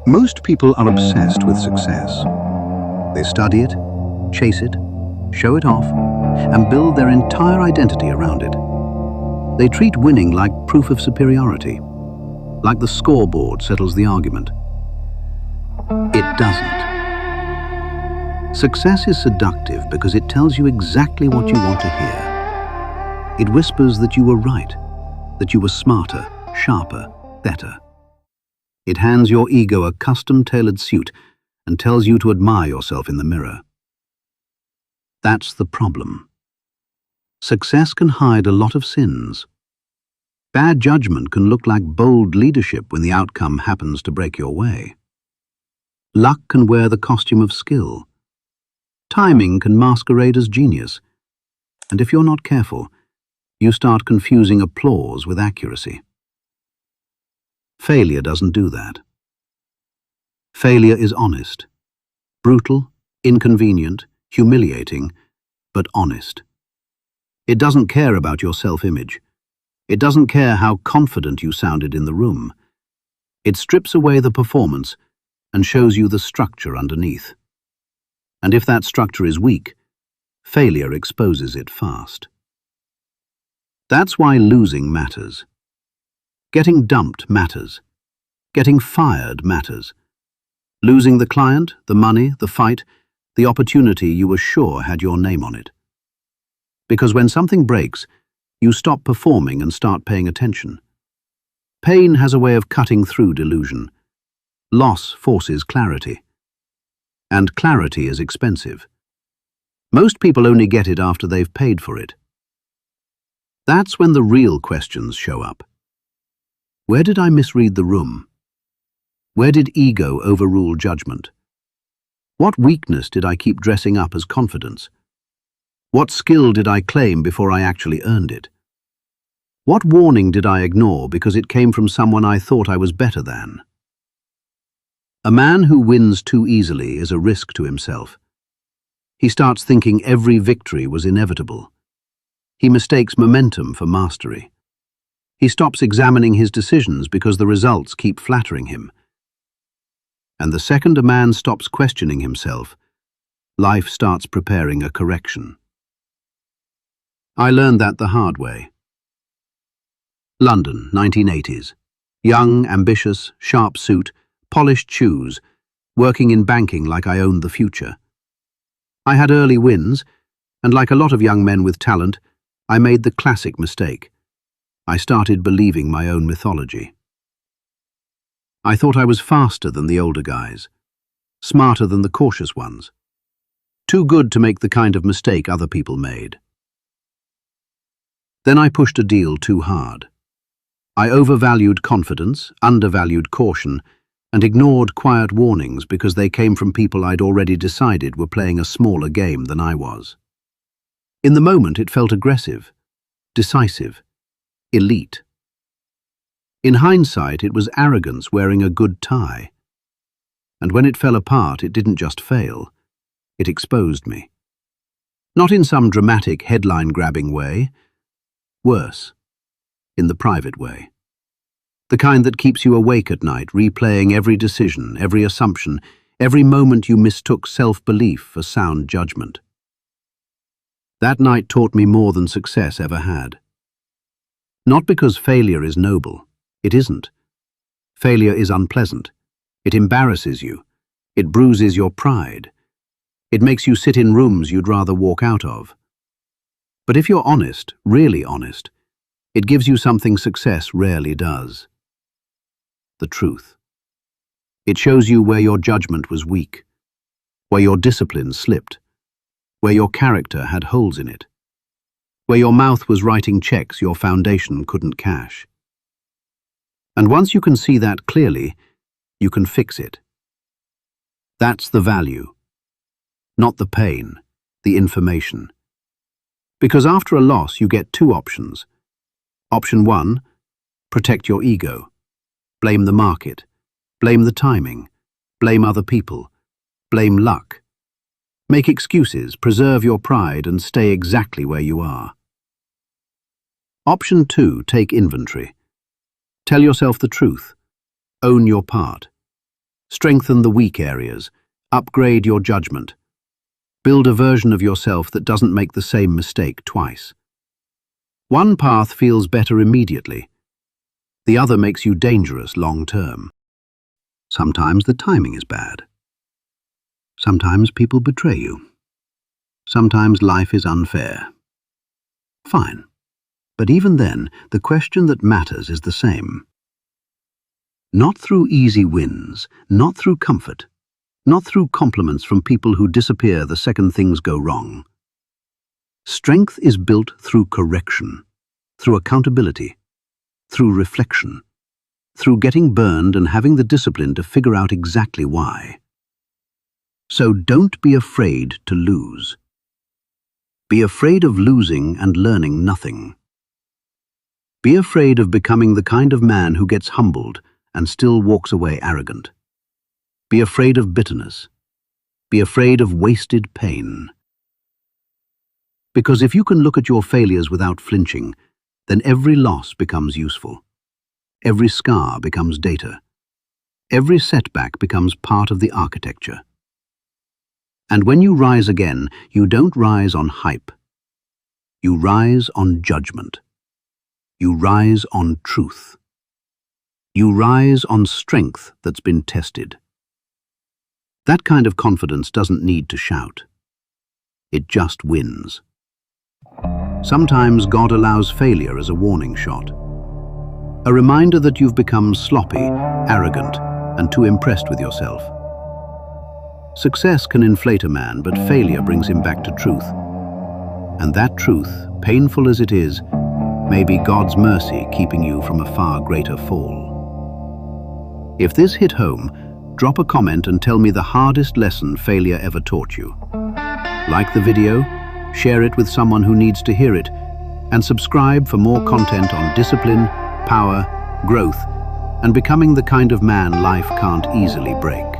Most people are obsessed with success. They study it, chase it, show it off, and build their entire identity around it. They treat winning like proof of superiority, like the scoreboard settles the argument. It doesn't. Success is seductive because it tells you exactly what you want to hear. It whispers that you were right, that you were smarter, sharper, better. It hands your ego a custom-tailored suit and tells you to admire yourself in the mirror. That's the problem. Success can hide a lot of sins. Bad judgment can look like bold leadership when the outcome happens to break your way. Luck can wear the costume of skill. Timing can masquerade as genius. And if you're not careful, you start confusing applause with accuracy. Failure doesn't do that. Failure is honest. Brutal, inconvenient, humiliating, but honest. It doesn't care about your self-image. It doesn't care how confident you sounded in the room. It strips away the performance and shows you the structure underneath. And if that structure is weak, failure exposes it fast. That's why losing matters. Getting dumped matters. Getting fired matters. Losing the client, the money, the fight, the opportunity you were sure had your name on it. Because when something breaks, you stop performing and start paying attention. Pain has a way of cutting through delusion. Loss forces clarity. And clarity is expensive. Most people only get it after they've paid for it. That's when the real questions show up. Where did I misread the room? Where did ego overrule judgment? What weakness did I keep dressing up as confidence? What skill did I claim before I actually earned it? What warning did I ignore because it came from someone I thought I was better than? A man who wins too easily is a risk to himself. He starts thinking every victory was inevitable. He mistakes momentum for mastery. He stops examining his decisions because the results keep flattering him. And the second a man stops questioning himself, life starts preparing a correction. I learned that the hard way. London, 1980s. Young, ambitious, sharp suit, polished shoes, working in banking like I owned the future. I had early wins, and like a lot of young men with talent, I made the classic mistake. I started believing my own mythology. I thought I was faster than the older guys, smarter than the cautious ones, too good to make the kind of mistake other people made. Then I pushed a deal too hard. I overvalued confidence, undervalued caution, and ignored quiet warnings because they came from people I'd already decided were playing a smaller game than I was. In the moment, it felt aggressive, decisive, elite. In hindsight, it was arrogance wearing a good tie. And when it fell apart, it didn't just fail, it exposed me. Not in some dramatic, headline-grabbing way. Worse, in the private way. The kind that keeps you awake at night, replaying every decision, every assumption, every moment you mistook self-belief for sound judgment. That night taught me more than success ever had. Not because failure is noble. It isn't. Failure is unpleasant. It embarrasses you. It bruises your pride. It makes you sit in rooms you'd rather walk out of. But if you're honest, really honest, it gives you something success rarely does. The truth. It shows you where your judgment was weak, where your discipline slipped, where your character had holes in it, where your mouth was writing checks your foundation couldn't cash. And once you can see that clearly, you can fix it. That's the value, not the pain, the information. Because after a loss, you get two options. Option 1, protect your ego. Blame the market. Blame the timing. Blame other people. Blame luck. Make excuses, preserve your pride, and stay exactly where you are. Option 2, take inventory. Tell yourself the truth. Own your part. Strengthen the weak areas. Upgrade your judgment. Build a version of yourself that doesn't make the same mistake twice. One path feels better immediately. The other makes you dangerous long term. Sometimes the timing is bad. Sometimes people betray you. Sometimes life is unfair. Fine. But even then, the question that matters is the same. Not through easy wins, not through comfort, not through compliments from people who disappear the second things go wrong. Strength is built through correction, through accountability, through reflection, through getting burned and having the discipline to figure out exactly why. So don't be afraid to lose. Be afraid of losing and learning nothing. Be afraid of becoming the kind of man who gets humbled and still walks away arrogant. Be afraid of bitterness. Be afraid of wasted pain. Because if you can look at your failures without flinching, then every loss becomes useful. Every scar becomes data. Every setback becomes part of the architecture. And when you rise again, you don't rise on hype. You rise on judgment. You rise on truth. You rise on strength that's been tested. That kind of confidence doesn't need to shout. It just wins. Sometimes God allows failure as a warning shot. A reminder that you've become sloppy, arrogant, and too impressed with yourself. Success can inflate a man, but failure brings him back to truth. And that truth, painful as it is, may be God's mercy keeping you from a far greater fall. If this hit home, drop a comment and tell me the hardest lesson failure ever taught you. Like the video, share it with someone who needs to hear it, and subscribe for more content on discipline, power, growth, and becoming the kind of man life can't easily break.